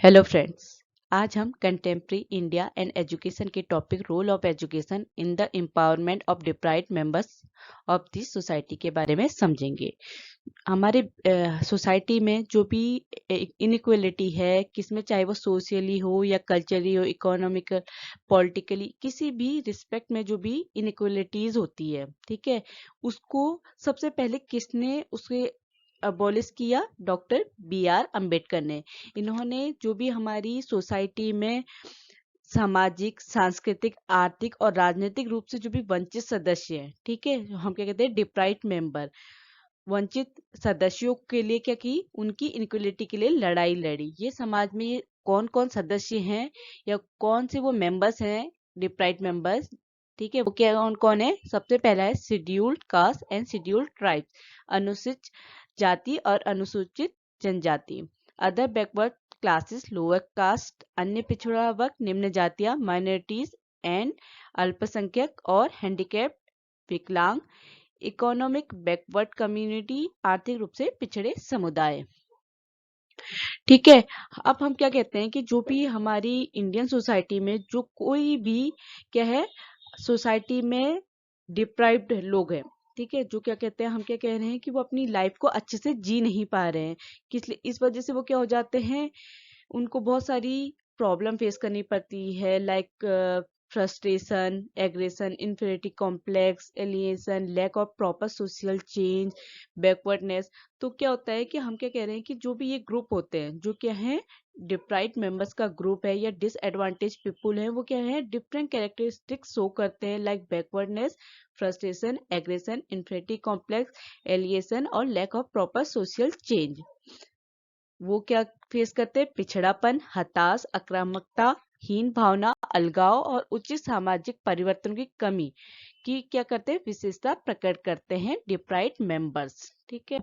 Hello friends, आज हम contemporary India and education के topic role of education in the empowerment of deprived members of this society के बारे में समझेंगे। हमारे सोसाइटी में जो भी इनइक्वलिटी है, किसमें चाहे वो सोशली हो या कल्चरली हो, इकोनॉमिकल, पॉलिटिकली, किसी भी रिस्पेक्ट में जो भी इनइक्वलिटीज होती है, ठीक है, उसको सबसे पहले किसने उसके अबॉलिश किया? Doctor B.R. अम्बेडकर ने। इन्होंने जो भी हमारी सोसाइटी में सामाजिक, सांस्कृतिक, आर्थिक और राजनीतिक रूप से जो भी वंचित सदस्य हैं, ठीक है, हम क्या कहते हैं डिप्राइव्ड मेंबर, वंचित सदस्यों के लिए क्या की? उनकी इनक्वलिटी के लिए लड़ाई लड़ी। ये समाज में ये कौन कौन सदस्य हैं या कौन से वो मेंबर्स हैं डिप्राइव्ड मेंबर्स, ठीक है, वो क्या कौन कौन है? सबसे पहला है scheduled caste and scheduled tribes, अनुसूचित जाति और अनुसूचित जनजाति। Other backward classes, lower caste, अन्य पिछड़ा वर्ग, निम्न जातियां, माइनॉरिटीज एंड अल्पसंख्यक और हैंडीकैप्ड, विकलांग, इकोनॉमिक बैकवर्ड कम्युनिटी, आर्थिक रूप से पिछड़े समुदाय। ठीक है, अब हम क्या कहते हैं कि जो भी हमारी इंडियन सोसाइटी में जो कोई भी क्या है, सोसाइटी में डिप्राइव्ड लोग हैं, ठीक है, जो क्या कहते हैं, हम क्या कह रहे हैं कि वो अपनी लाइफ को अच्छे से जी नहीं पा रहे हैं, किस इस वजह से वो क्या हो जाते हैं, उनको बहुत सारी प्रॉब्लम फेस करनी पड़ती है, like frustration, aggression, inferiority complex, alienation, lack of proper social change, backwardness. तो क्या होता है कि हम क्या कह रहे हैं कि जो भी ये ग्रुप होते हैं, जो क्या है डिप्राइव्ड मेंबर्स का ग्रुप है या डिसएडवांटेज पीपुल है, वो क्या है डिफरेंट कैरेक्टरिस्टिक्स शो करते हैं, like backwardness, frustration, aggression, inferiority complex, alienation और lack of proper social change. वो क्या फेस करते हैं? पिछड़ापन, हताश, आक्रामकता, हीन भावना, अलगाव और उचित सामाजिक परिवर्तन की कमी की क्या करते हैं? विशेषता प्रकट करते हैं डिप्राइव्ड मेंबर्स। ठीक है,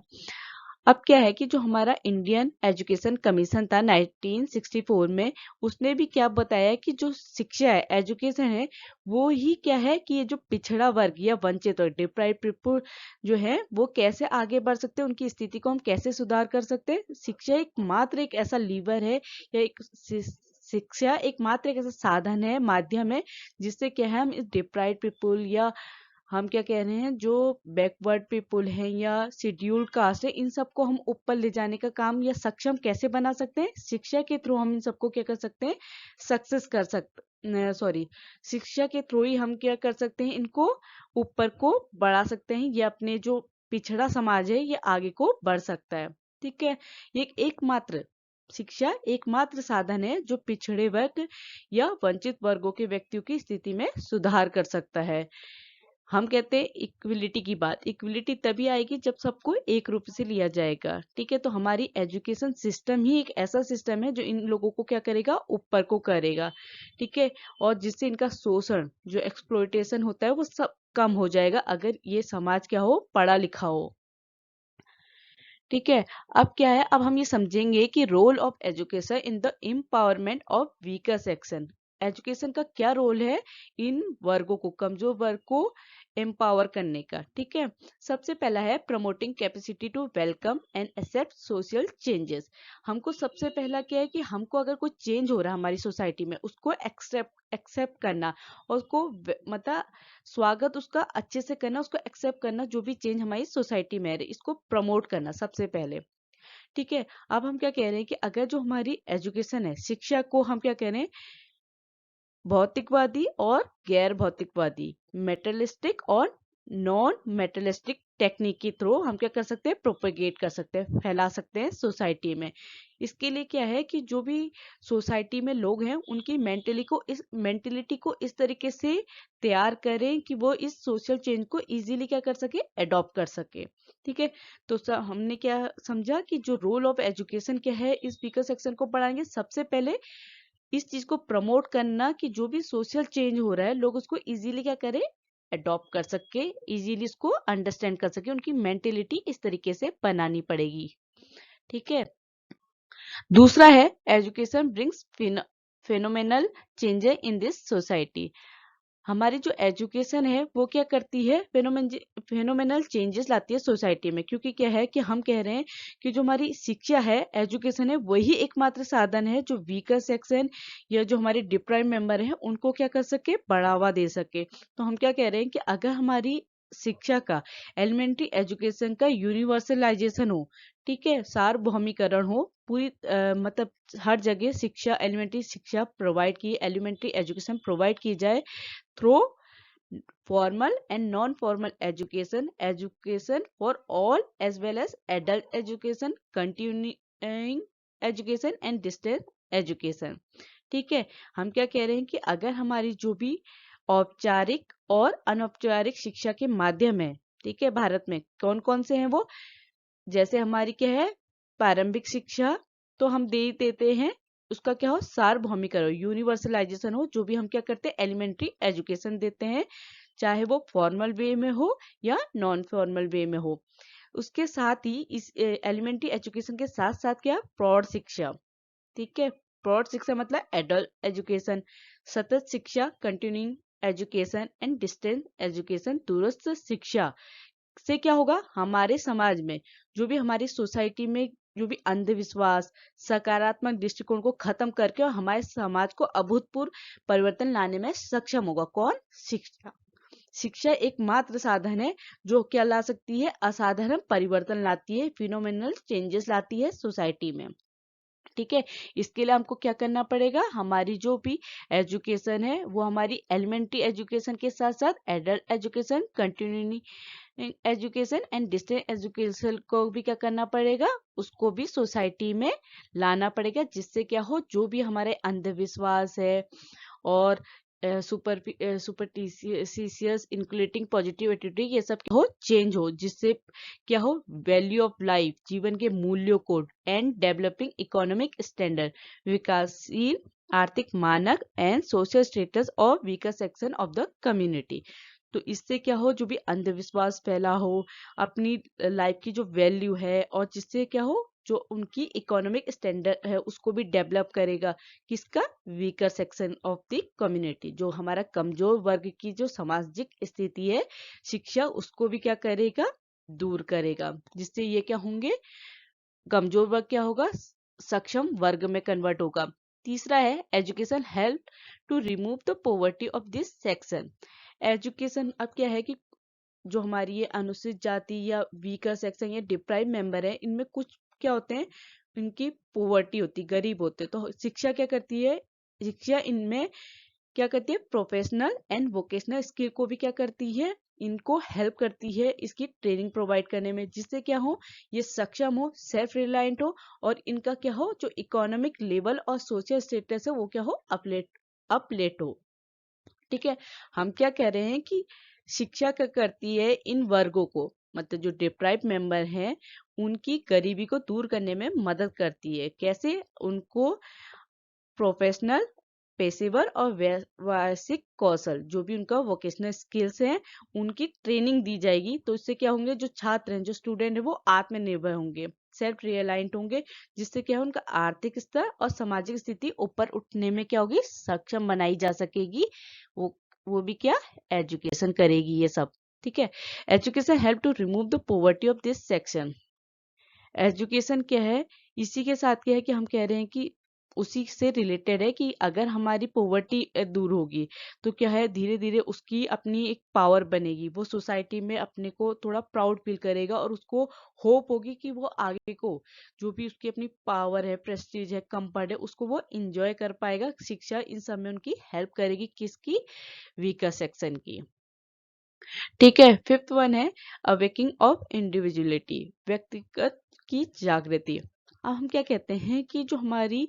अब क्या है कि जो हमारा इंडियन एजुकेशन कमीशन था 1964 में, उसने भी क्या बताया कि जो शिक्षा है, एजुकेशन है, वो ही क्या है कि ये जो पिछड़ा वर्ग या वंचित और डिप्राइव पीपुल जो है वो कैसे आगे बढ़ सकते हैं, उनकी स्थिति को हम कैसे सुधार कर सकते हैं। शिक्षा एकमात्र एक ऐसा लीवर है या एक शिक्षा एकमात्र एक ऐसा साधन है, माध्यम है, जिससे क्या है हम इस डिप्राइव पीपुल या हम क्या कह रहे हैं जो बैकवर्ड पीपुल हैं या शेड्यूल्ड कास्ट है, इन सबको हम ऊपर ले जाने का काम या सक्षम कैसे बना सकते हैं? शिक्षा के थ्रू हम इन सबको क्या कर सकते हैं? सक्सेस कर सकते, सॉरी, शिक्षा के थ्रू ही हम क्या कर सकते हैं? इनको ऊपर को बढ़ा सकते हैं, ये अपने जो पिछड़ा समाज है ये आगे को बढ़ सकता है। ठीक है, ये एकमात्र शिक्षा एकमात्र साधन है जो पिछड़े वर्ग या वंचित वर्गों के व्यक्तियों की स्थिति में सुधार कर सकता है। हम कहते हैं इक्विलिटी की बात, इक्विलिटी तभी आएगी जब सबको एक रूप से लिया जाएगा। ठीक है, तो हमारी एजुकेशन सिस्टम ही एक ऐसा सिस्टम है जो इन लोगों को क्या करेगा? ऊपर को करेगा। ठीक है, और जिससे इनका शोषण जो एक्सप्लॉयटेशन होता है वो सब कम हो जाएगा, अगर ये समाज क्या हो? पढ़ा लिखा हो। ठीक है, अब क्या है, अब हम ये समझेंगे कि role of education in the empowerment of weaker section. Education का क्या रोल है इन वर्गों को, कमजोर वर्ग को एम्पावर करने का? ठीक है, सबसे पहला है promoting capacity to welcome and accept social changes. हमको सबसे पहला क्या है कि हमको अगर कोई चेंज हो रहा है हमारी सोसाइटी में, उसको एक्सेप्ट करना और उसको मतलब स्वागत उसका अच्छे से करना, उसको एक्सेप्ट करना, जो भी चेंज हमारी सोसाइटी में है इसको प्रमोट करना सबसे पहले। ठीक है, अब हम क्या कह रहे हैं कि अगर जो हमारी एजुकेशन है, शिक्षा को हम क्या कह रहे हैं? भौतिकवादी और गैर भौतिकवादी, मेटलिस्टिक और नॉन मेटलिस्टिक टेक्निक के थ्रू हम क्या कर सकते हैं? प्रोपेगेट कर सकते हैं, फैला सकते हैं सोसाइटी में। इसके लिए क्या है कि जो भी सोसाइटी में लोग हैं उनकी मेंटेलिटी को इस तरीके से तैयार करें कि वो इस सोशल चेंज को इजीली क्या कर सके? अडॉप्ट कर सके। ठीक है, तो हमने क्या समझा कि जो रोल ऑफ एजुकेशन क्या है इस वीकर सेक्शन को बढ़ाएंगे? सबसे पहले इस चीज को प्रमोट करना कि जो भी सोशल चेंज हो रहा है लोग उसको इजीली क्या करें? अडॉप्ट कर सके, इजीली उसको अंडरस्टैंड कर सके, उनकी मेंटेलिटी इस तरीके से बनानी पड़ेगी। ठीक है, दूसरा है education brings phenomenal changes in this society. हमारी जो एजुकेशन है वो क्या करती है, फेनोमेनल चेंजेस लाती है सोसाइटी में। क्योंकि क्या है कि हम कह रहे हैं कि जो हमारी शिक्षा है, एजुकेशन है, वही एकमात्र साधन है जो वीकर सेक्शन या जो हमारे डिप्राइव मेंबर हैं उनको क्या कर सके, बढ़ावा दे सके। तो हम क्या कह रहे हैं कि अगर हमारी शिक्षा का, एलिमेंट्री एजुकेशन का यूनिवर्सलाइजेशन हो, ठीक है, सार्वभौमिकरण हो, पूरी मतलब हर जगह शिक्षा, एलिमेंट्री शिक्षा प्रोवाइड की, एलिमेंट्री एजुकेशन प्रोवाइड की जाए through formal and non-formal education, education for all as well as adult education, continuing education and distance education। ठीक है, हम क्या कह रहे हैं कि अगर हमारी जो भी औपचारिक और अनौपचारिक शिक्षा के माध्यम है, ठीक है, भारत में कौन कौन से हैं वो, जैसे हमारी क्या है, प्रारंभिक शिक्षा तो हम दे ही देते हैं, उसका क्या हो, सार्वभौमिकरण, यूनिवर्सलाइजेशन हो, जो भी हम क्या करते हैं, एलिमेंट्री एजुकेशन देते हैं, चाहे वो फॉर्मल वे में हो या नॉन फॉर्मल वे में हो। उसके साथ ही इस एलिमेंट्री एजुकेशन के साथ साथ क्या, प्रौढ़ शिक्षा, ठीक है, प्रौढ़ शिक्षा मतलब एडल्ट एजुकेशन, सतत शिक्षा, continuing education and distance education, दूरस्थ शिक्षा से क्या होगा, हमारे समाज में जो भी हमारी सोसाइटी में जो भी अंधविश्वास, सकारात्मक दृष्टिकोण को खत्म करके और हमारे समाज को अभूतपूर्व परिवर्तन लाने में सक्षम होगा। कौन, शिक्षा। शिक्षा एकमात्र साधन है जो क्या ला सकती है, असाधारण परिवर्तन लाती है, फिनोमिनल चेंजेस लाती है सोसाइटी में। ठीक है, इसके लिए हमको क्या करना पड़ेगा, हमारी जो भी एजुकेशन है वो हमारी एलिमेंट्री एजुकेशन के साथ साथ adult education, continuing education and distance education को भी क्या करना पड़ेगा, उसको भी सोसाइटी में लाना पड़ेगा, जिससे क्या हो, जो भी हमारे अंधविश्वास है और सुपरस्टिशियस इंक्लूडिंग पॉजिटिव एटीट्यूड, ये सब क्या हो, चेंज हो, जिससे क्या हो, वैल्यू ऑफ लाइफ, जीवन के मूल्यों को, एंड डेवलपिंग इकोनॉमिक स्टैंडर्ड, विकासशील आर्थिक मानक and social status of weaker section of the community. तो इससे क्या हो, जो भी अंधविश्वास फैला हो, अपनी लाइफ की जो वैल्यू है, और जिससे क्या हो, जो उनकी इकोनॉमिक स्टैंडर्ड है उसको भी डेवलप करेगा। किसका, weaker section of the community, जो हमारा कमजोर वर्ग की जो सामाजिक स्थिति है, शिक्षा उसको भी क्या करेगा, दूर करेगा, जिससे ये क्या होंगे, कमजोर वर्ग क्या होगा, सक्षम वर्ग में कन्वर्ट होगा। तीसरा है, education help to remove the poverty of this section. Education अब क्या है कि जो हमारी ये अनुसूचित जाति या वीकर सेक्शन या डिप्राइव मेंबर है, इनमें कुछ क्या होते हैं, इनकी पॉवर्टी होती, गरीब होते, तो शिक्षा क्या करती है, शिक्षा इनमें क्या करती है, प्रोफेशनल एंड वोकेशनल स्किल को भी क्या करती है, इनको हेल्प करती है, इसकी ट्रेनिंग प्रोवाइड करने में, जिससे क्या हो, ये सक्षम हो, सेल्फ रिलायंट हो, और इनका क्या हो, जो इकोनॉमिक लेवल और सोशल स्टेटस है वो क्या हो, अपलेट हो। ठीक है, हम क्या कह रहे हैं कि शिक्षा क्या करती है, इन वर्गों को, मतलब जो डिप्राइव मेंबर हैं, उनकी गरीबी को दूर करने में मदद करती है। कैसे, उनको प्रोफेशनल, पेशेवर और व्यावसायिक कौशल, जो भी उनका वोकेशनल स्किल्स हैं, उनकी ट्रेनिंग दी जाएगी। तो इससे क्या होंगे, जो छात्र हैं, जो स्टूडेंट है, वो आत्मनिर्भर होंगे, सेल्फ रियलाइंट होंगे, जिससे क्या है, उनका आर्थिक स्तर और सामाजिक स्थिति ऊपर उठने में क्या होगी, सक्षम बनाई जा सकेगी। वो भी क्या, एजुकेशन करेगी ये सब। ठीक है, education help to remove the poverty of this section. Education क्या है, इसी के साथ क्या है कि हम कह रहे हैं कि उसी से रिलेटेड है कि अगर हमारी पॉवर्टी दूर होगी तो क्या है, धीरे धीरे उसकी अपनी एक पावर बनेगी, वो सोसाइटी में अपने को थोड़ा प्राउड फील करेगा, और उसको होप होगी कि वो आगे को जो भी उसकी अपनी पावर है, प्रेस्टीज है, कंफर्ट है, उसको वो इंजॉय कर पाएगा। शिक्षा इन सब में उनकी हेल्प करेगी, किसकी, वीकर सेक्शन की। ठीक है, फिफ्थ वन है अवेकिंग ऑफ इंडिविजुअलिटी, व्यक्तिगत की जागृति। अब हम क्या कहते हैं कि जो हमारी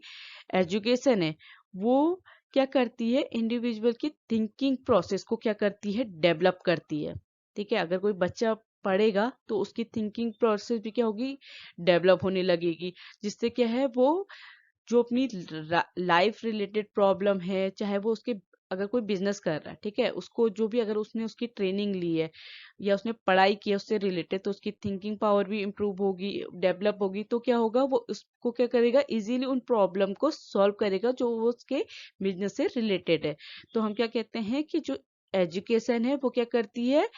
एजुकेशन है वो क्या करती है, इंडिविजुअल की थिंकिंग प्रोसेस को क्या करती है, डेवलप करती है। ठीक है, अगर कोई बच्चा पढ़ेगा तो उसकी थिंकिंग प्रोसेस भी क्या होगी, डेवलप होने लगेगी, जिससे क्या है, वो जो अपनी लाइफ रिलेटेड प्रॉब्लम है, चाहे वो उसके, अगर कोई बिजनेस कर रहा है, ठीक है, उसको जो भी, अगर उसने उसकी ट्रेनिंग ली है या उसने पढ़ाई की है उससे रिलेटेड, तो उसकी थिंकिंग पावर भी इम्प्रूव होगी, डेवलप होगी, तो क्या होगा, वो उसको क्या करेगा, इजीली उन प्रॉब्लम को सॉल्व करेगा जो वो उसके बिजनेस से रिलेटेड है। तो हम क्या कहते हैं कि जो एजुकेशन है वो क्या करती है,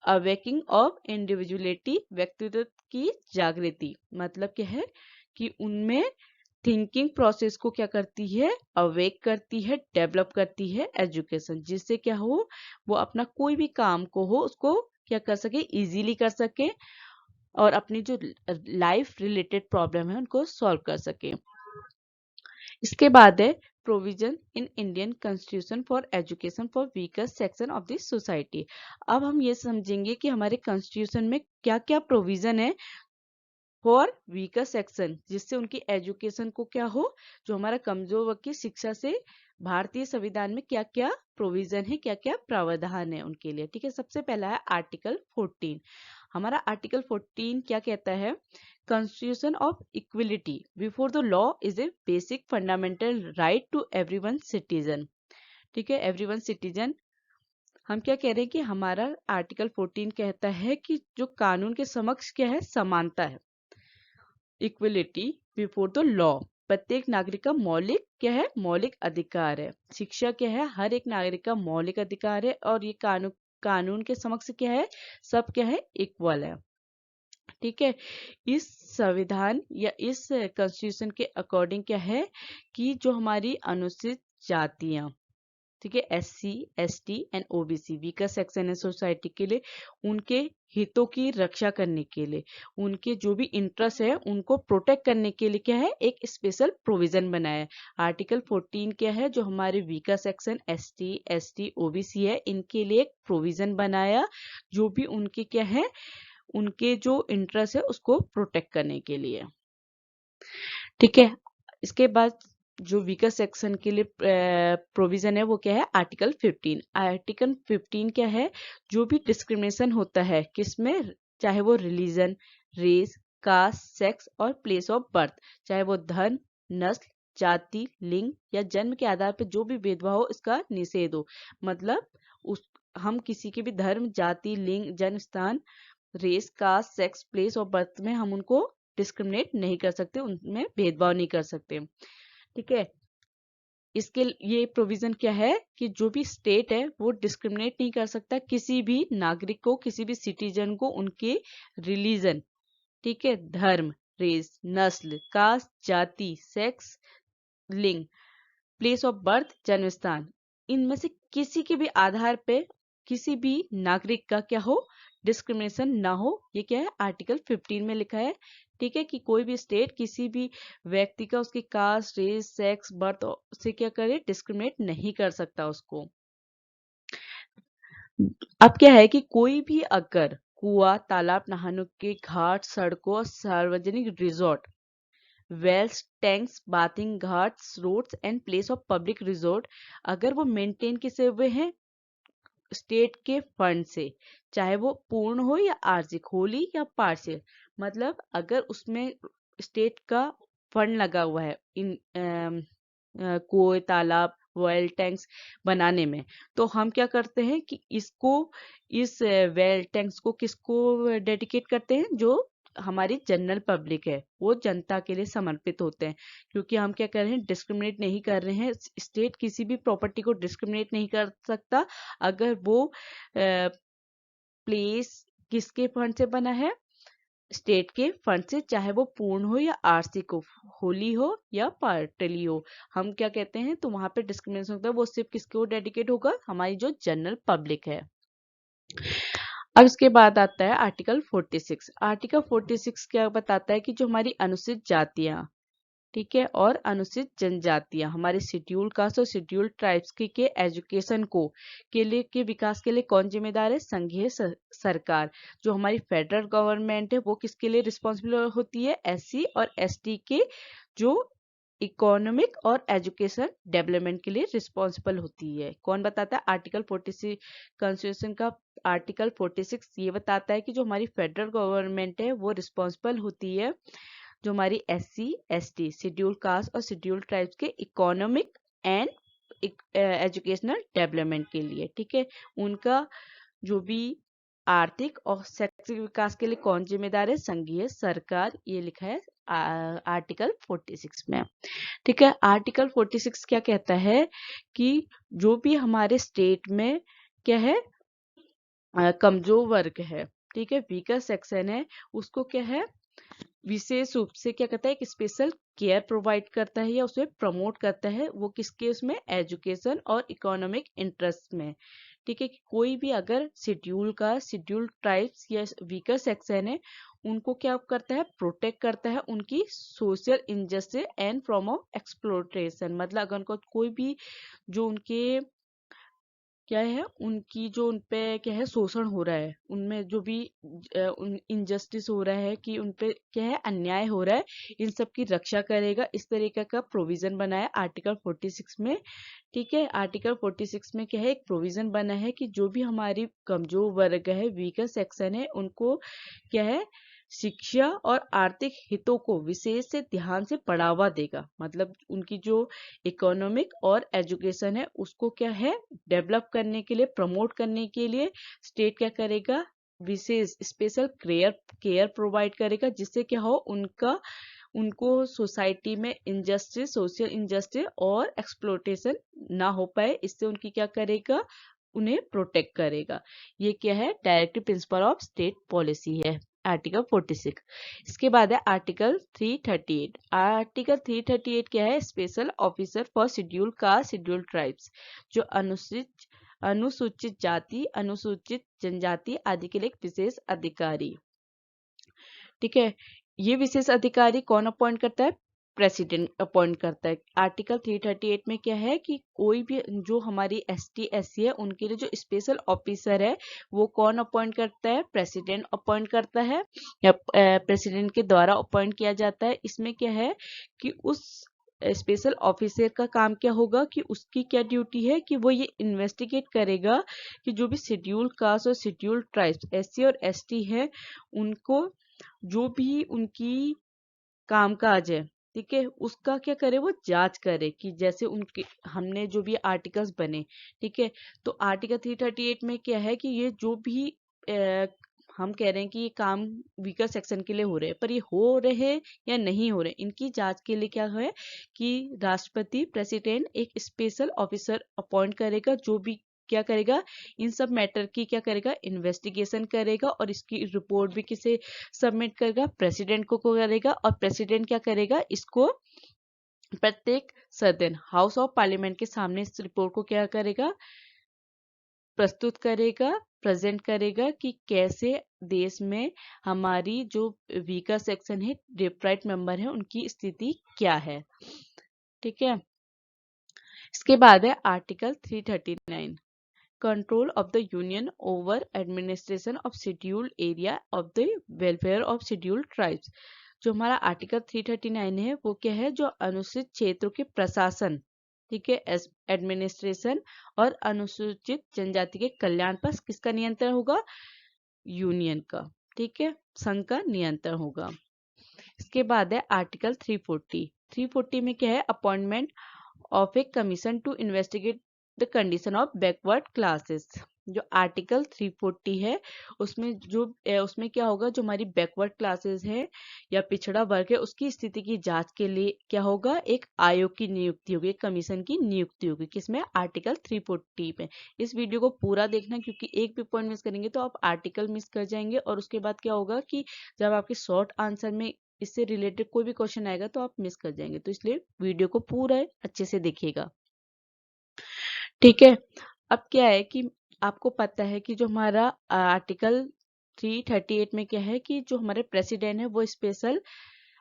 अवेकिंग ऑफ इंडिविजुअलिटी, व्यक्तित्व की जागृति। मतलब क्या है कि उनमें थिंकिंग प्रोसेस को क्या करती है, अवेक करती है, डेवलप करती है एजुकेशन, जिससे क्या हो, वो अपना कोई भी काम को हो उसको क्या कर सके, इजीली कर सके और अपनी जो लाइफ रिलेटेड प्रॉब्लम है उनको सॉल्व कर सके। इसके बाद है provision in Indian constitution for education for weaker section of the society. अब हम ये समझेंगे कि हमारे कॉन्स्टिट्यूशन में क्या क्या प्रोविजन है फॉर वीकर सेक्शन, जिससे उनकी एजुकेशन को क्या हो, जो हमारा कमजोर वर्ग की शिक्षा से भारतीय संविधान में क्या क्या प्रोविजन है, क्या क्या प्रावधान है उनके लिए। ठीक है, सबसे पहला है आर्टिकल 14। हमारा आर्टिकल 14 क्या कहता है, constitution of equality before the law is a basic fundamental right to everyone citizen. ठीक है, एवरीवन सिटीजन। हम क्या कह रहे हैं कि हमारा आर्टिकल 14 कहता है कि जो कानून के समक्ष क्या है, समानता है, इक्वलिटी बिफोर द लॉ। प्रत्येक नागरिक का मौलिक क्या है, मौलिक अधिकार है। शिक्षा क्या है, हर एक नागरिक का मौलिक अधिकार है और ये कानून के समक्ष क्या है, सब क्या है, इक्वल है। ठीक है, इस संविधान या इस कॉन्स्टिट्यूशन के अकॉर्डिंग क्या है कि जो हमारी अनुसूचित जातियां, ठीक है, SC ST and OBC weaker section है सोसाइटी के लिए, उनके हितों की रक्षा करने के लिए, उनके जो भी इंटरेस्ट है उनको प्रोटेक्ट करने के लिए क्या है, एक स्पेशल प्रोविजन बनाया है। आर्टिकल 14 क्या है, जो हमारे weaker section ST ST OBC है, इनके लिए एक प्रोविजन बनाया जो भी उनके क्या है, उनके जो इंटरेस्ट है उसको प्रोटेक्ट करने के लिए। ठीक है, इसके बाद जो वीकर सेक्शन के लिए प्रोविजन है वो क्या है, आर्टिकल 15। आर्टिकल 15 क्या है, जो भी डिस्क्रिमिनेशन होता है किसमें, चाहे वो रिलीजन, रेस, कास्ट, सेक्स और प्लेस ऑफ बर्थ, चाहे वो धर्म, नस्ल, जाति, लिंग या जन्म के आधार पर जो भी भेदभाव हो, इसका निषेध हो। मतलब उस हम किसी के भी धर्म, जाति, लिंग, जन्म स्थान, रेस, कास्ट, सेक्स, प्लेस और बर्थ में हम उनको डिस्क्रिमिनेट नहीं कर सकते, उनमें भेदभाव नहीं कर सकते। ठीक है, इसके ये प्रोविजन क्या है कि जो भी स्टेट है वो डिस्क्रिमिनेट नहीं कर सकता किसी भी नागरिक को, किसी भी सिटीजन को उनके रिलीजन, ठीक है, धर्म, रेस, नस्ल, कास्ट, जाति, सेक्स, लिंग, प्लेस ऑफ बर्थ, जन्म स्थान, इनमें से किसी के भी आधार पे किसी भी नागरिक का क्या हो, डिस्क्रिमिनेशन ना हो। ये क्या है, आर्टिकल 15 में लिखा है। ठीक है, कि कोई भी स्टेट किसी भी व्यक्ति का उसकी कास्ट, रेस, सेक्स, बर्थ से क्या करे, डिस्क्रिमिनेट नहीं कर सकता उसको। अब क्या है कि कोई भी अगर कुआं, तालाब, नहाने के घाट, सड़कों, सार्वजनिक resort, wells, tanks, bathing ghats, roads and place of public resort, अगर वो मेंटेन किसे हुए हैं स्टेट के फंड से, चाहे वो पूर्ण हो या आंशिक, होली या पार्शियल, मतलब अगर उसमें स्टेट का फंड लगा हुआ है इन कुएं, तालाब, वेल टैंक्स बनाने में, तो हम क्या करते हैं कि इस वेल टैंक्स को किसको डेडिकेट करते हैं, जो हमारी जनरल पब्लिक है, वो जनता के लिए समर्पित होते हैं। क्योंकि हम क्या कर रहे हैं, डिस्क्रिमिनेट नहीं कर रहे हैं, स्टेट किसी भी प्रॉपर्टी को डिस्क्रिमिनेट नहीं कर सकता अगर वो प्लेस किसके फंड से बना है, स्टेट के फंड से, चाहे वो पूर्ण हो या आंशिक हो, होली हो या पार्टली हो। हम क्या कहते हैं, तो वहां पे डिस्क्रिमिनेशन होता है, वो सिर्फ किसको डेडिकेट होगा, हमारी जो जनरल पब्लिक है। अब इसके बाद आता है आर्टिकल 46। आर्टिकल 46 क्या बताता है कि जो हमारी अनुसूचित जातियां, ठीक है, और अनुसूचित जनजातियां, हमारे शेड्यूल कास्ट और शेड्यूल ट्राइब्स के एजुकेशन को के विकास के लिए कौन जिम्मेदार है, संघीय सरकार। जो हमारी फेडरल गवर्नमेंट है वो किसके लिए रिस्पॉन्सिबल होती है, SC और ST के जो इकोनॉमिक और एजुकेशन डेवलपमेंट के लिए रिस्पॉन्सिबल होती है। कौन बताता है, आर्टिकल 46 कॉन्स्टिट्यूशन का आर्टिकल 46 ये बताता है कि जो हमारी फेडरल गवर्नमेंट है वो रिस्पॉन्सिबल होती है जो हमारी SC ST शेड्यूल कास्ट और शेड्यूल ट्राइब्स के इकोनॉमिक एंड एजुकेशनल डेवलपमेंट के लिए। ठीक है, उनका जो भी आर्थिक और शैक्षिक विकास के लिए कौन जिम्मेदार है, संघीय सरकार, ये लिखा है आर्टिकल 46 में। ठीक है, आर्टिकल 46 क्या कहता है कि जो भी हमारे स्टेट में क्या है, कमजोर वर्ग है, ठीक है, वीकर सेक्शन है, उसको क्या है, विशेष रूप से क्या करता है, एक स्पेशल केयर प्रोवाइड करता है या उसे प्रमोट करता है। वो किसके उसमें, एजुकेशन और इकोनॉमिक इंटरेस्ट में, ठीक है। कि कोई भी अगर शेड्यूल ट्राइब्स या वीकर सेक्शन है, उनको क्या करता है, प्रोटेक्ट करता है उनकी social injustice and from of exploitation. मतलब अगर उनको कोई भी जो उनके क्या है, उनकी जो उनपे क्या है शोषण हो रहा है, उनमें जो भी इनजस्टिस हो रहा है, कि उनपे क्या है अन्याय हो रहा है, इन सब की रक्षा करेगा। इस तरीके का प्रोविजन बना है आर्टिकल 46 में, ठीक है। आर्टिकल 46 में क्या है, एक प्रोविजन बना है कि जो भी हमारी कमजोर वर्ग है, वीकर सेक्शन है, उनको क्या है, शिक्षा और आर्थिक हितों को विशेष से ध्यान से बढ़ावा देगा। मतलब उनकी जो इकोनॉमिक और एजुकेशन है, उसको क्या है, डेवलप करने के लिए, प्रमोट करने के लिए स्टेट क्या करेगा, विशेष स्पेशल केयर प्रोवाइड करेगा, जिससे क्या हो, उनको सोसाइटी में इनजस्टिस, सोशल इनजस्टिस और एक्सप्लोटेशन ना हो पाए। इससे उनकी क्या करेगा, उन्हें प्रोटेक्ट करेगा। ये क्या है, directive principle of state policy है, आर्टिकल 46। इसके बाद है आर्टिकल 338। आर्टिकल 338 क्या है, special officer for schedule caste, schedule tribes, जो अनुसूचित जाति, अनुसूचित जनजाति आदि के लिए एक विशेष अधिकारी, ठीक है। ये विशेष अधिकारी कौन अपॉइंट करता है, प्रेसिडेंट अपॉइंट करता है। आर्टिकल 338 में क्या है कि कोई भी जो हमारी एसटी एससी है, उनके लिए जो स्पेशल ऑफिसर है, वो कौन अपॉइंट करता है, प्रेसिडेंट अपॉइंट करता है, या प्रेसिडेंट के द्वारा अपॉइंट किया जाता है। इसमें क्या है कि उस स्पेशल ऑफिसर का काम क्या होगा, कि उसकी क्या ड्यूटी है, कि वो ये इन्वेस्टिगेट करेगा कि जो भी शेड्यूल कास्ट और शेड्यूल ट्राइब्स, एससी और एसटी है, उनको जो भी उनकी कामकाज है, ठीक है, उसका क्या करे, वो जांच करे, कि जैसे उनके हमने जो भी आर्टिकल्स बने, ठीक है। तो आर्टिकल 338 में क्या है कि ये जो भी हम कह रहे हैं कि ये काम वीकर सेक्शन के लिए हो रहे हैं, पर ये हो रहे हैं या नहीं हो रहे, इनकी जांच के लिए क्या है कि राष्ट्रपति प्रेसिडेंट एक स्पेशल ऑफिसर अपॉइंट करेगा, जो भी क्या करेगा, इन सब मैटर की क्या करेगा, इन्वेस्टिगेशन करेगा, और इसकी रिपोर्ट भी किसे सबमिट करेगा, प्रेसिडेंट को करेगा, और प्रेसिडेंट क्या करेगा, इसको प्रत्येक सदन, हाउस ऑफ पार्लियामेंट के सामने इस रिपोर्ट को क्या करेगा, प्रस्तुत करेगा, प्रेजेंट करेगा, कि कैसे देश में हमारी जो वीकर सेक्शन है, डिप्राइव्ड मेंबर है, उनकी स्थिति क्या है, ठीक है। इसके बाद है article 339, control of the union over administration of scheduled area of the welfare of scheduled tribes। जो हमारा आर्टिकल 339 है, वो क्या है, जो अनुसूचित क्षेत्रों के प्रशासन, ठीक है, एडमिनिस्ट्रेशन और अनुसूचित जनजाति के कल्याण पर किसका नियंत्रण होगा, यूनियन का, ठीक है, संघ का नियंत्रण होगा। इसके बाद है आर्टिकल 340 में क्या है, appointment of a commission to investigate the condition of backward classes. जो आर्टिकल 340 है, उसमें क्या होगा, जो हमारी बैकवर्ड क्लासेस है या पिछड़ा वर्ग है, उसकी स्थिति की जांच के लिए क्या होगा, एक आयोग की नियुक्ति होगी, एक कमीशन की नियुक्ति होगी, किसमें, आर्टिकल 340 में। इस वीडियो को पूरा देखना, क्योंकि एक भी पॉइंट मिस करेंगे तो आप आर्टिकल मिस कर जाएंगे, और उसके बाद क्या होगा कि जब आपके शॉर्ट आंसर में इससे रिलेटेड कोई भी क्वेश्चन आएगा तो आप मिस कर जाएंगे। तो इसलिए वीडियो को पूरा अच्छे से देखिएगा, ठीक है। अब क्या है कि आपको पता है कि जो हमारा आर्टिकल 338 में क्या है कि जो हमारे प्रेसिडेंट है, वो स्पेशल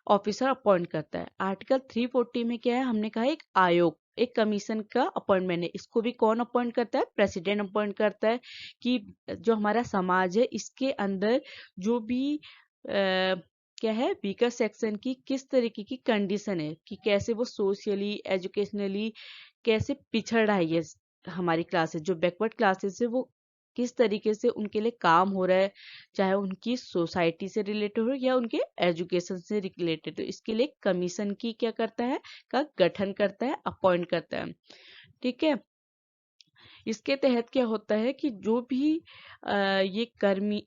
ऑफिसर अपॉइंट करता है। आर्टिकल 340 में क्या है, हमने कहा एक आयोग, एक कमीशन का अपॉइंटमेंट है। इसको भी कौन अपॉइंट करता है, प्रेसिडेंट अपॉइंट करता है, कि जो हमारा समाज है, इसके अंदर जो भी क्या है, वीकर सेक्शन की किस तरीके की कंडीशन है, कि कैसे वो सोशली, एजुकेशनली कैसे पिछड़ रहा है, ये हमारी क्लासेस, जो बैकवर्ड क्लासेस है, वो किस तरीके से उनके लिए काम हो रहा है, चाहे उनकी सोसाइटी से रिलेटेड हो या उनके एजुकेशन से रिलेटेड। तो इसके लिए कमीशन की क्या करता है, का गठन करता है, अपॉइंट करता है, ठीक है। इसके तहत क्या होता है कि जो भी ये कर्मी,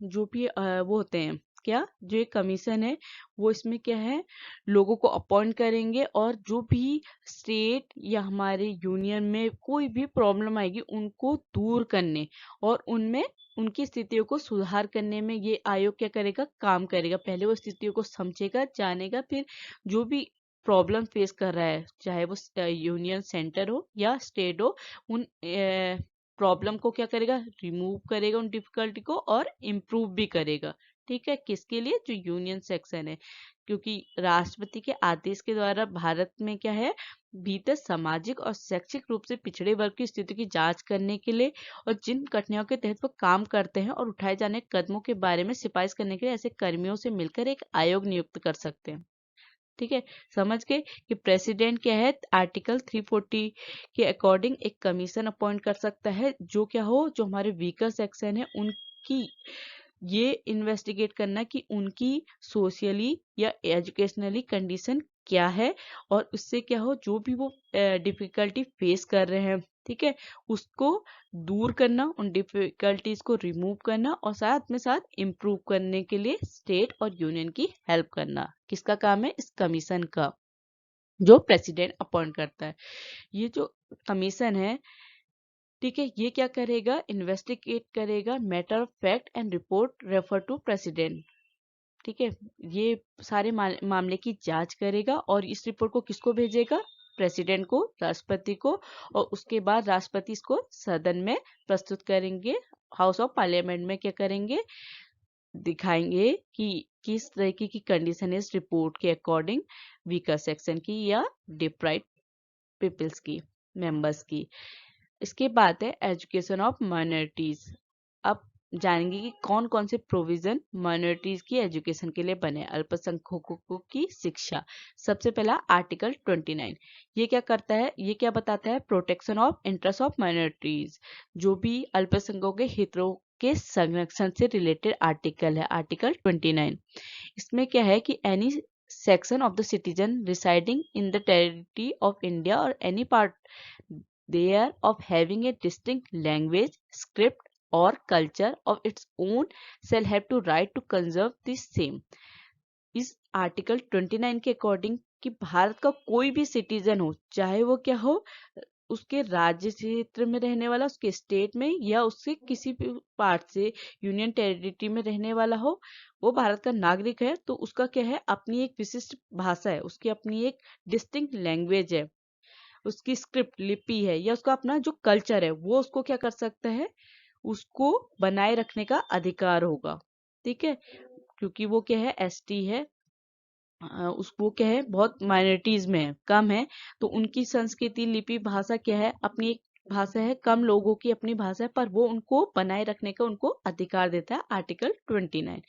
जो भी वो होते हैं क्या जो ये कमीशन है वो इसमें क्या है, लोगों को अपॉइंट करेंगे और जो भी स्टेट या हमारे यूनियन में कोई भी प्रॉब्लम आएगी उनको दूर करने और उनमें उनकी स्थितियों को सुधार करने में ये आयोग क्या करेगा, काम करेगा। पहले वो स्थितियों को समझेगा, जानेगा, फिर जो भी प्रॉब्लम फेस कर रहा है, चाहे वो यूनियन सेंटर हो या स्टेट हो, उन प्रॉब्लम को क्या करेगा, रिमूव करेगा उन डिफिकल्टी को और इम्प्रूव भी करेगा। ठीक है, किसके लिए, जो यूनियन सेक्शन है, क्योंकि राष्ट्रपति के आदेश के द्वारा भारत में क्या है, भीतर सामाजिक और शैक्षिक रूप से पिछड़े वर्ग की स्थिति की जांच करने के लिए और जिन कठिनाइयों के तहत वो काम करते हैं और उठाए जाने के कदमों के बारे में सिफारिश करने के लिए ऐसे कर्मियों से मिलकर एक आयोग नियुक्त कर सकते हैं। ठीक है, समझ गए कि प्रेसिडेंट क्या है, आर्टिकल 340 के अकॉर्डिंग एक कमीशन अपॉइंट कर सकता है, जो क्या हो, जो हमारे वीकर सेक्शन है उनकी ये इन्वेस्टिगेट करना कि उनकी सोशली या एजुकेशनली कंडीशन क्या है और उससे क्या हो, जो भी वो डिफिकल्टी फेस कर रहे हैं, ठीक है, उसको दूर करना, उन डिफिकल्टीज को रिमूव करना और साथ में साथ इम्प्रूव करने के लिए स्टेट और यूनियन की हेल्प करना। किसका काम है, इस कमीशन का, जो प्रेसिडेंट अपॉइंट करता है। ये जो कमीशन है, ठीक है, ये क्या करेगा, इन्वेस्टिगेट करेगा matter of fact and report refer to president. ठीक है, ये सारे मामले की जांच करेगा और इस रिपोर्ट को किसको भेजेगा, प्रेसिडेंट को, राष्ट्रपति को, और उसके बाद राष्ट्रपति इसको सदन में प्रस्तुत करेंगे, हाउस ऑफ पार्लियामेंट में क्या करेंगे, दिखाएंगे कि किस तरीके की कंडीशन है इस रिपोर्ट के अकॉर्डिंग वीकर सेक्शन की या डिप्राइव्ड पीपल्स की, मेंबर्स की। इसके बाद है एजुकेशन ऑफ माइनॉरिटीज। अब जानेंगे कि कौन कौन से प्रोविजन माइनॉरिटीज की एजुकेशन के लिए बने, अल्पसंख्यकों की शिक्षा। सबसे पहला आर्टिकल 29, ये क्या करता है, ये क्या बताता है, protection of interest of minorities, जो भी अल्पसंख्यकों के हितों के संरक्षण से रिलेटेड आर्टिकल है, आर्टिकल 29। इसमें क्या है कि any section of the citizen residing in the territory of India or any part there of having a distinct language, script or culture of its own shall have to right to conserve the same। इस article 29 के according कि भारत का कोई भी citizen हो, चाहे वो क्या हो, उसके राज्य क्षेत्र में रहने वाला, उसके स्टेट में या उससे किसी भी पार्ट से यूनियन टेरिटरी में रहने वाला हो, वो भारत का नागरिक है, तो उसका क्या है, अपनी एक विशिष्ट भाषा है, उसकी अपनी एक डिस्टिंक्ट लैंग्वेज है, उसकी स्क्रिप्ट लिपि है, या उसका अपना जो कल्चर है वो उसको क्या कर सकता है, उसको बनाए रखने का अधिकार होगा। ठीक है, क्योंकि वो क्या है, एसटी है, उसको क्या है, बहुत माइनॉरिटीज में है, कम है, तो उनकी संस्कृति, लिपि, भाषा क्या है, अपनी एक भाषा है, कम लोगों की अपनी भाषा है, पर वो उनको बनाए रखने का उनको अधिकार देता है, आर्टिकल 29।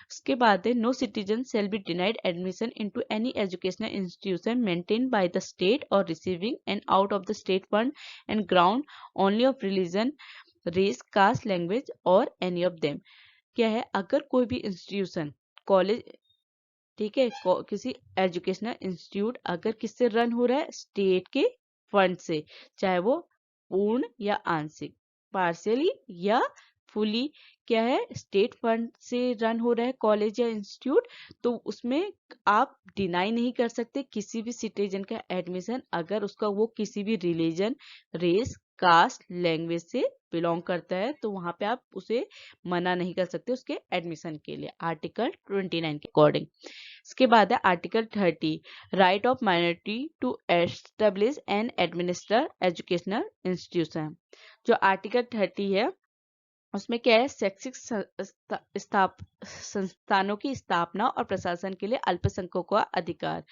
उसके बाद है no citizen shall be denied admission into any educational institution maintain by the state और receiving and out of the state fund and ground only of religion, race, caste, language और एनी ऑफ देम। क्या है, अगर कोई भी institution, college, ठीक है, किसी एजुकेशनल इंस्टीट्यूट अगर किससे रन हो रहा है, स्टेट के फंड से, चाहे वो पूर्ण या आंशिक, पार्शियली या फुली, क्या है, स्टेट फंड से रन हो रहा है कॉलेज या इंस्टीट्यूट, तो उसमें आप डिनाई नहीं कर सकते किसी भी सिटीजन का एडमिशन अगर उसका वो किसी भी रिलीजन, रेस, कास्ट, लैंग्वेज से बिलोंग करता है, तो वहां पे आप उसे मना नहीं कर सकते उसके एडमिशन के लिए, आर्टिकल 29 के अकॉर्डिंग। इसके बाद है article 30, right of minority to establish and administer educational institution. जो आर्टिकल 30 है उसमें क्या है, शैक्षिक संस्थानों की स्थापना और प्रशासन के लिए अल्पसंख्यकों का अधिकार।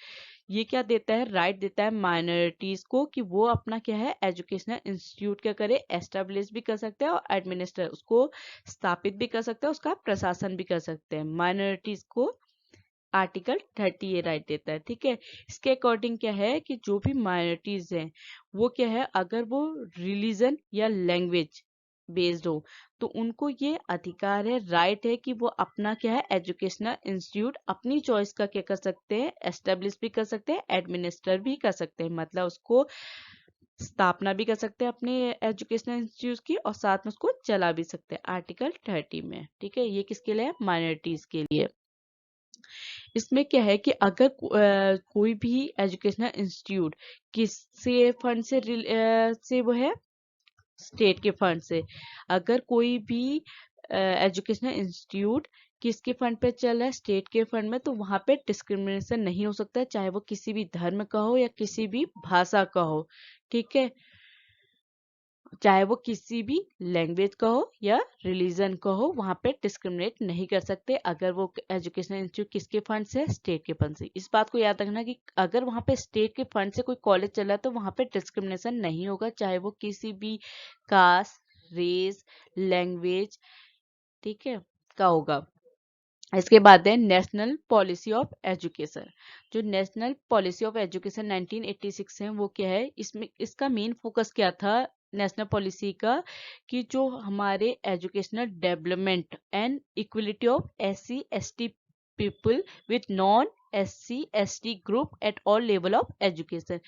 ये क्या देता है, राइट देता है माइनॉरिटीज को कि वो अपना क्या है, एजुकेशनल इंस्टीट्यूट क्या करे, एस्टेब्लिश भी कर सकते हैं और एडमिनिस्टर, उसको स्थापित भी कर सकते हैं, उसका प्रशासन भी कर सकते हैं। माइनॉरिटीज को आर्टिकल 30 ये राइट देता है। ठीक है, इसके अकॉर्डिंग क्या है कि जो भी माइनॉरिटीज हैं वो क्या है, अगर वो रिलीजन या लैंग्वेज बेस्ड हो तो उनको ये अधिकार है, राइट है कि वो अपना क्या है, एजुकेशनल इंस्टीट्यूट अपनी चॉइस का क्या कर सकते हैं, एस्टेब्लिश भी कर सकते हैं, एडमिनिस्टर भी कर सकते हैं, मतलब उसको स्थापना भी कर सकते हैं अपने एजुकेशनल इंस्टीट्यूट की और साथ में उसको चला भी सकते हैं, आर्टिकल 30 में। ठीक है, ये किसके लिए है, माइनॉरिटीज के लिए। इसमें क्या है कि अगर कोई भी एजुकेशनल इंस्टीट्यूट किससे फंड से वो है स्टेट के फंड से, अगर कोई भी एजुकेशनल इंस्टीट्यूट किसके फंड पे चल रहा है स्टेट के फंड में, तो वहां पे डिस्क्रिमिनेशन नहीं हो सकता, चाहे वो किसी भी धर्म का हो या किसी भी भाषा का हो। ठीक है, चाहे वो किसी भी लैंग्वेज का हो या रिलीजन का हो, वहां पे डिस्क्रिमिनेट नहीं कर सकते अगर वो एजुकेशनल इंस्टीट्यूट किसके फंड से, स्टेट के फंड से। इस बात को याद रखना कि अगर वहां पे स्टेट के फंड से कोई कॉलेज चल रहा है तो वहां पे डिस्क्रिमिनेशन नहीं होगा, चाहे वो किसी भी कास्ट, रेस, लैंग्वेज, ठीक है, का होगा। इसके बाद है नेशनल पॉलिसी ऑफ एजुकेशन। जो नेशनल पॉलिसी ऑफ एजुकेशन 1986 है, वो क्या है, इसमें इसका मेन फोकस क्या था नेशनल पॉलिसी का, कि जो हमारे educational development and equality of SC ST people with non SC ST group at all level of education.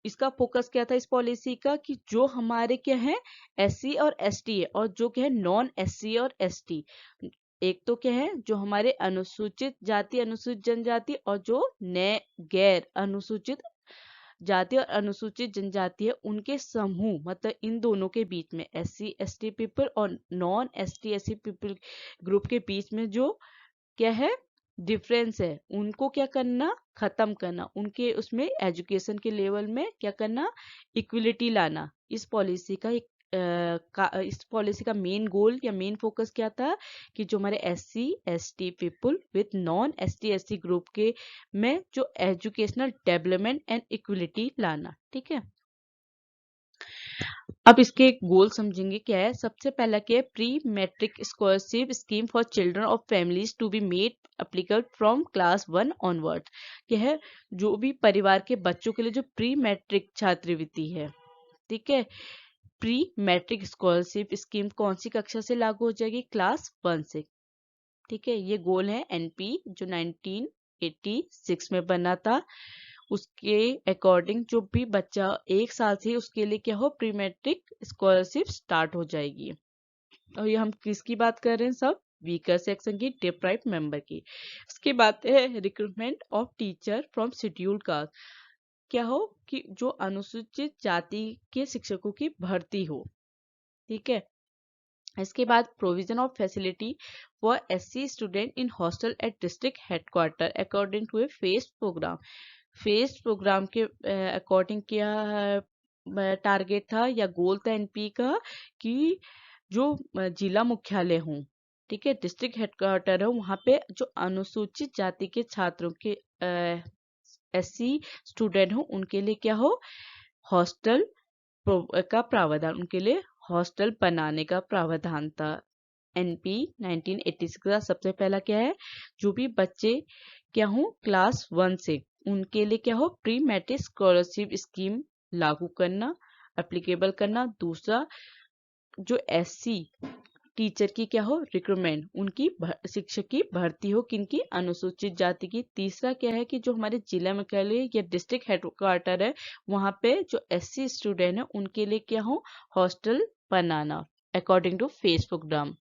इसका फोकस क्या था इस पॉलिसी का, कि जो हमारे क्या है SC और ST है, और जो क्या है नॉन SC और ST, एक तो क्या है जो हमारे अनुसूचित जाति अनुसूचित जनजाति, और जो नए गैर अनुसूचित जाति और अनुसूचित जनजाति है, उनके समूह, मतलब इन दोनों के बीच में SC ST पीपल और non ST SC people group के बीच में जो क्या है डिफरेंस है, उनको क्या करना, खत्म करना, उनके उसमें एजुकेशन के लेवल में क्या करना, इक्विलिटी लाना। इस पॉलिसी का इस पॉलिसी का मेन गोल या मेन फोकस क्या था, कि जो हमारे SC ST people with non ST SC group के में जो एजुकेशनल डेवलपमेंट एंड इक्विलिटी लाना। ठीक है, अब इसके गोल समझेंगे क्या है। सबसे पहला क्या है, pre matric scholarship scheme for children of families to be made applicable from class 1 onward. क्या है, जो भी परिवार के बच्चों के लिए जो प्री मैट्रिक छात्रवृत्ति है, ठीक है, प्री मैट्रिक स्कॉलरशिप स्कीम कौन सी कक्षा से लागू हो जाएगी, क्लास 1 से। ठीक है, ये गोल है NP जो 1986 में बना था, उसके अकॉर्डिंग जो भी बच्चा 1 साल से उसके लिए क्या हो, प्री मैट्रिक स्कॉलरशिप स्टार्ट हो जाएगी। और ये हम किसकी बात कर रहे हैं, सब वीकर सेक्शन की, डिप्राइव्ड मेंबर की। उसके बाद है recruitment of teacher from scheduled caste. क्या हो कि जो अनुसूचित जाति के शिक्षकों की भर्ती हो। ठीक है, इसके बाद provision of facility for SC student in hostel at district headquarter according to a phased program. Phased program के अकॉर्डिंग क्या टारगेट था या गोल था NP का, कि जो जिला मुख्यालय हों, ठीक है, डिस्ट्रिक्ट हेडक्वार्टर हो, वहाँ पे जो अनुसूचित जाति के छात्रों के SC स्टूडेंट हो, उनके लिए क्या हो, हॉस्टल का प्रावधान, उनके लिए हॉस्टल बनाने का प्रावधान था। NP 1986 का सबसे पहला क्या है, जो भी बच्चे क्या हो क्लास 1 से, उनके लिए क्या हो, प्री मैट्रिक स्कॉलरशिप स्कीम लागू करना, एप्लीकेबल करना। दूसरा, जो SC टीचर की क्या हो, रिक्रूटमेंट, उनकी शिक्षक की भर्ती हो, किनकी, अनुसूचित जाति की। तीसरा क्या है, कि जो हमारे जिला मुख्यालय या डिस्ट्रिक्ट हेडक्वार्टर है, वहां पे जो SC स्टूडेंट है, उनके लिए क्या हो, हॉस्टल बनाना अकॉर्डिंग टू फेस प्रोग्राम।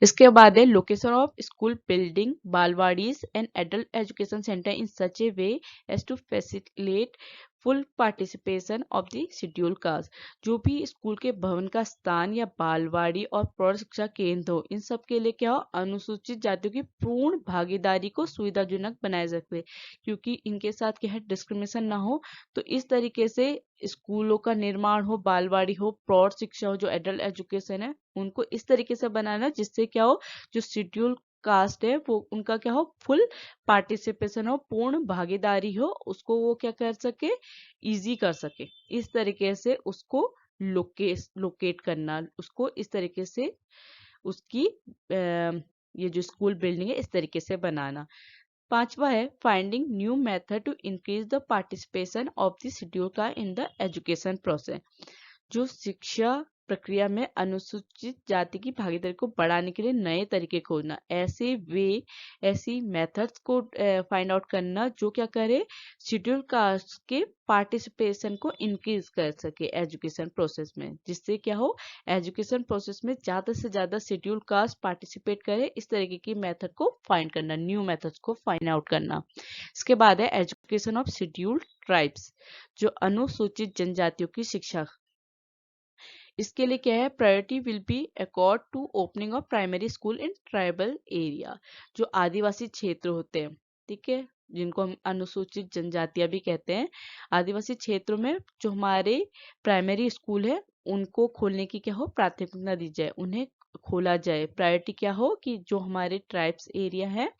इसके बाद है location of school building, balwadis and adult education centre in such a way as to facilitate full participation of the schedule caste. जो भी स्कूल के भवन का स्थान या बालवाड़ी और प्रौढ़ शिक्षा केंद्र हो, इन सब के लिए क्या हो, अनुसूचित जातियों की पूर्ण भागीदारी को सुविधाजनक बनाए रखे, क्योंकि इनके साथ क्या है डिस्क्रिमिनेशन ना हो। तो इस तरीके से स्कूलों का निर्माण हो, बालवाड़ी हो, प्रौढ़ शिक्षा हो, जो एडल्ट एजुकेशन है, उनको इस तरीके से बनाना जिससे क्या हो, जो शेड्यूल कास्ट है वो उनका क्या हो, फुल पार्टिसिपेशन हो, पूर्ण भागीदारी हो, उसको वो क्या कर सके, इजी कर सके। इस तरीके से उसको लोकेट करना, उसको इस तरीके से उसकी ये जो स्कूल बिल्डिंग है इस तरीके से बनाना। पांचवा है finding new method to increase the participation of the schedule caste in the education process. जो शिक्षा प्रक्रिया में अनुसूचित जाति की भागीदारी को बढ़ाने के लिए नए तरीके खोजना, ऐसी मेथड्स को फाइंड आउट करना जो क्या करे, शेड्यूल कास्ट के पार्टिसिपेशन को इंक्रीज कर सके एजुकेशन प्रोसेस में, जिससे क्या हो, एजुकेशन प्रोसेस में ज्यादा से ज्यादा शेड्यूल कास्ट पार्टिसिपेट करे। इस तरीके की मेथड को फाइंड करना, न्यू मेथड्स को फाइंड आउट करना। इसके बाद है एजुकेशन ऑफ शेड्यूल्ड ट्राइब्स, जो अनुसूचित जनजातियों की शिक्षा। इसके लिए क्या है, priority will be accord to opening of primary school in tribal area, जो आदिवासी क्षेत्र होते हैं, ठीक है, जिनको हम अनुसूचित जनजातियां भी कहते हैं। आदिवासी क्षेत्रों में जो हमारे प्राइमरी स्कूल है उनको खोलने की क्या हो, प्राथमिकता दी जाए, उन्हें खोला जाए। प्रायोरिटी क्या हो कि जो हमारे ट्राइब्स एरिया है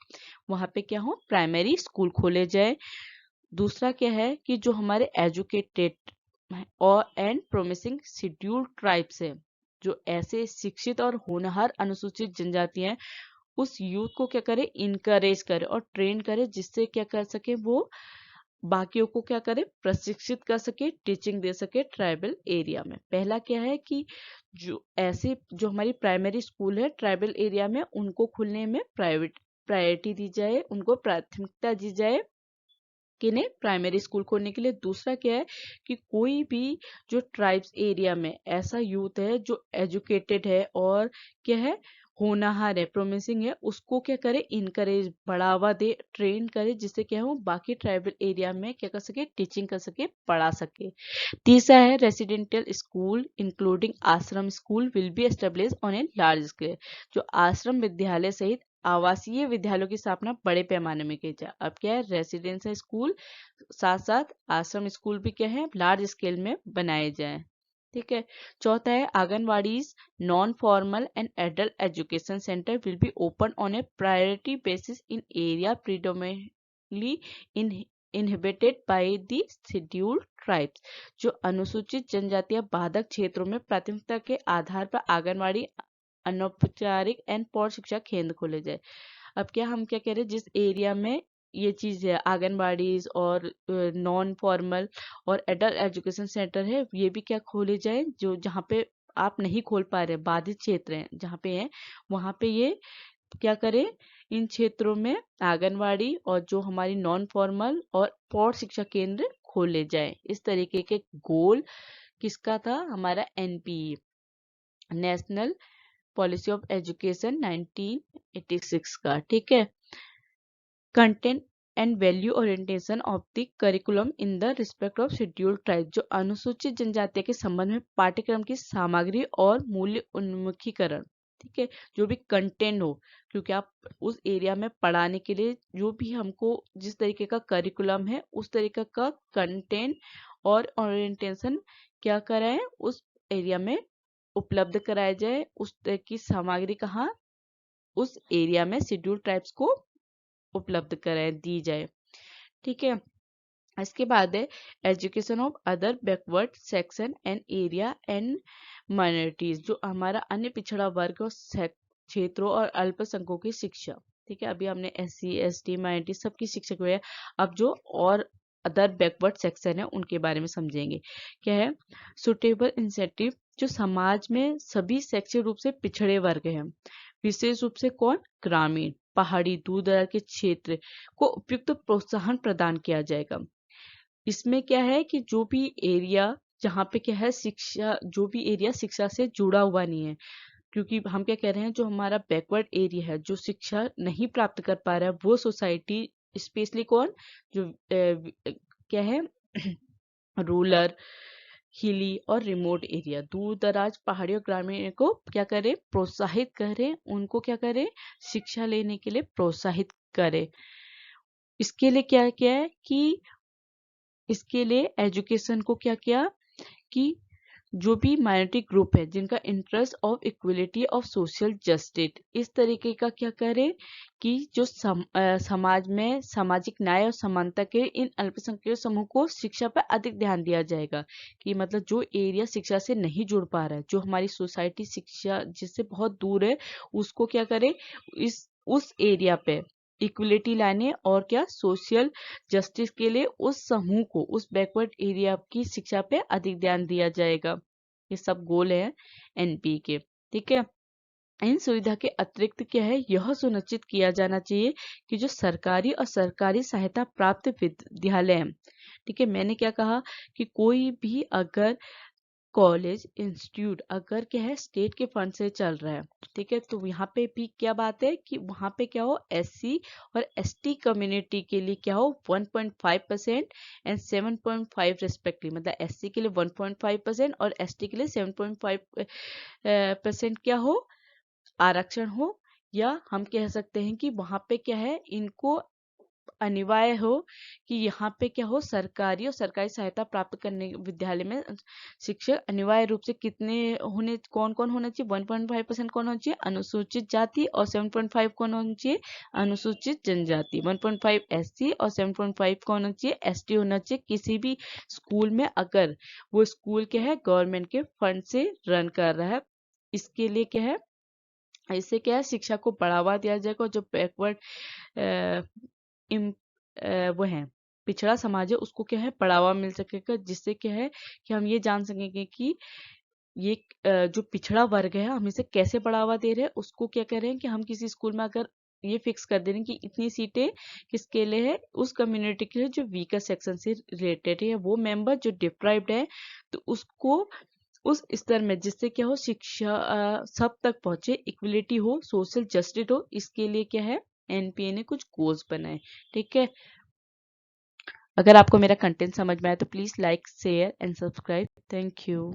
वहां पे क्या हो, प्राइमरी स्कूल खोले जाए। दूसरा क्या है कि जो हमारे एजुकेटेड और एंड प्रोमिसिंग शेड्यूल्ड ट्राइब्स है, जो ऐसे शिक्षित और होनहार अनुसूचित जनजाति हैं, उस यूथ को क्या करे, इनकरेज करे और ट्रेन करे, जिससे क्या कर सके, वो बाकियों को क्या करे, प्रशिक्षित कर सके, टीचिंग दे सके ट्राइबल एरिया में। पहला क्या है कि जो हमारी प्राइमरी स्कूल है ट्राइबल एरिया में, उनको खुलने में प्रायोरिटी दी जाए, उनको प्राथमिकता दी जाए किन्हें, प्राइमरी स्कूल खोलने के लिए। दूसरा क्या है कि कोई भी जो ट्राइब्स एरिया में ऐसा यूथ है जो एजुकेटेड है और क्या है, होनहार है, प्रोमिसिंग है, उसको क्या करे, इनकरेज, बढ़ावा दे, ट्रेन करे, जिससे क्या हो, बाकी ट्राइबल एरिया में क्या कर सके, टीचिंग कर सके, पढ़ा सके। तीसरा है रेसिडेंशियल स्कूल इंक्लूडिंग आश्रम school will be establish on a large scale, जो आश्रम विद्यालय सहित आवासीय विद्यालयों की स्थापना बड़े पैमाने में की जाए। अब क्या है, रेसिडेंशियल स्कूल साथ साथ आश्रम स्कूल भी क्या है, लार्ज स्केल में बनाए जाए, ठीक है। चौथा है anganwadis, non formal and adult education centre will be open on A priority basis in area predominantly inhibited by the scheduled tribes, जो अनुसूचित जनजातियां बाधक क्षेत्रों में प्राथमिकता के आधार पर आंगनवाड़ी, अनौपचारिक एंड पौध शिक्षा केंद्र खोले जाए। अब क्या हम क्या कह रहे हैं, जिस एरिया में ये चीज है, आंगनबाड़ीज और नॉन फॉर्मल और एडल्ट एजुकेशन सेंटर है, ये भी क्या खोले जाए, जो जहाँ पे आप नहीं खोल पा रहे, बाधित क्षेत्र हैं जहाँ पे हैं, वहां पे ये क्या करें, इन क्षेत्रों में आंगनवाड़ी और जो हमारी नॉन फॉर्मल और पौध शिक्षा केंद्र खोले जाए। इस तरीके के गोल किसका था, हमारा NPE, national policy of education 1986 का, ठीक है। Content and value orientation of the curriculum in the respect of scheduled tribe, जो अनुसूचित जनजातियों के संबंध में पाठ्यक्रम की सामग्री और मूल्य उन्मुखीकरण, ठीक है, जो भी कंटेंट हो, क्योंकि आप उस एरिया में पढ़ाने के लिए जो भी हमको जिस तरीके का करिकुलम है उस तरीके का कंटेंट और ओरिएंटेशन क्या कराए, उस एरिया में उपलब्ध कराया जाए। उस तरह की सामग्री कहाँ, उस एरिया में शेड्यूल ट्राइब्स को उपलब्ध कराए दी जाए, ठीक है। इसके बाद है education of other backward section and area and minorities, जो हमारा अन्य पिछड़ा वर्ग और क्षेत्रों और अल्पसंख्यकों की शिक्षा, ठीक है। अभी हमने SC ST माइनॉरिटी सबकी शिक्षा को है, अब जो और अदर बैकवर्ड सेक्शन है उनके बारे में समझेंगे। क्या है, सुटेबल इंसेंटिव, जो समाज में सभी शैक्षिक रूप से पिछड़े वर्ग हैं, विशेष रूप से कौन, ग्रामीण, पहाड़ी, दूर दराज के क्षेत्र को उपयुक्त प्रोत्साहन प्रदान किया जाएगा। इसमें क्या है कि जो भी एरिया जहाँ पे क्या है शिक्षा, जो भी एरिया शिक्षा से जुड़ा हुआ नहीं है, क्योंकि हम क्या कह रहे हैं, जो हमारा बैकवर्ड एरिया है, जो शिक्षा नहीं प्राप्त कर पा रहा है, वो सोसाइटी, स्पेशली कौन, जो क्या है रूरल, हिली और रिमोट एरिया, दूर दराज, पहाड़ी और ग्रामीण को क्या करें, प्रोत्साहित करें, उनको क्या करें, शिक्षा लेने के लिए प्रोत्साहित करें। इसके लिए क्या क्या है कि इसके लिए एजुकेशन को क्या किया कि जो भी माइनॉरिटी ग्रुप है जिनका interest of equality of social justice, इस तरीके का क्या करें कि जो समाज में सामाजिक न्याय और समानता के इन अल्पसंख्यक समूह को शिक्षा पर अधिक ध्यान दिया जाएगा। कि मतलब जो एरिया शिक्षा से नहीं जुड़ पा रहा है, जो हमारी सोसाइटी शिक्षा जिससे बहुत दूर है, उसको क्या करें, उस एरिया पे इक्वलिटी लाने और क्या सोशल जस्टिस के लिए उस समूह को, उस बैकवर्ड एरिया की शिक्षा पे अधिक ध्यान दिया जाएगा। ये सब गोल है एनपी के। ठीक है, इन सुविधा के अतिरिक्त क्या है, यह सुनिश्चित किया जाना चाहिए कि जो सरकारी और सरकारी सहायता प्राप्त विद्यालय हैं, ठीक है, मैंने क्या कहा कि कोई भी अगर कॉलेज इंस्टीट्यूट अगर क्या है स्टेट के फंड से चल रहा है, ठीक है, तो यहाँ पे भी क्या बात है कि वहाँ पे क्या हो, एससी और एसटी कम्युनिटी के लिए क्या हो 1.5% एंड 7.5 रेस्पेक्टिवली, मतलब एससी के लिए 1.5% और एसटी के लिए 7.5% क्या हो, आरक्षण हो, या हम कह सकते हैं कि वहाँ पे क्या है इनको अनिवार्य हो कि यहाँ पे क्या हो, सरकारी और सरकारी सहायता प्राप्त करने विद्यालय में शिक्षक अनिवार्य रूप से कितने होने, कौन कौन होना चाहिए, 1.5% कौन होना चाहिए, अनुसूचित जाति, और 7.5 कौन होना चाहिए, अनुसूचित जनजाति। 1.5 एससी और 7.5 कौन होना चाहिए, एसटी होना चाहिए किसी भी स्कूल में अगर वो स्कूल क्या है गवर्नमेंट के फंड से रन कर रहा है। इसके लिए क्या है, इससे क्या है शिक्षा को बढ़ावा दिया जाएगा, जो बैकवर्ड वो है पिछड़ा समाज है उसको क्या है बढ़ावा मिल सकेगा, जिससे क्या है कि हम ये जान सकेंगे कि ये जो पिछड़ा वर्ग है हम इसे कैसे बढ़ावा दे रहे हैं। उसको क्या कर रहे हैं कि हम किसी स्कूल में अगर ये फिक्स कर दे रहे हैं कि इतनी सीटें किसके लिए है, उस कम्युनिटी के लिए जो वीकर सेक्शन से रिलेटेड है, वो मेंबर जो डिप्राइव्ड है, तो उसको उस स्तर में जिससे क्या हो शिक्षा सब तक पहुंचे, इक्वलिटी हो, सोशल जस्टिस हो, इसके लिए क्या है एनपीए ने कुछ गोल्स बनाए। ठीक है, अगर आपको मेरा कंटेंट समझ में आया तो please like share and subscribe. Thank you.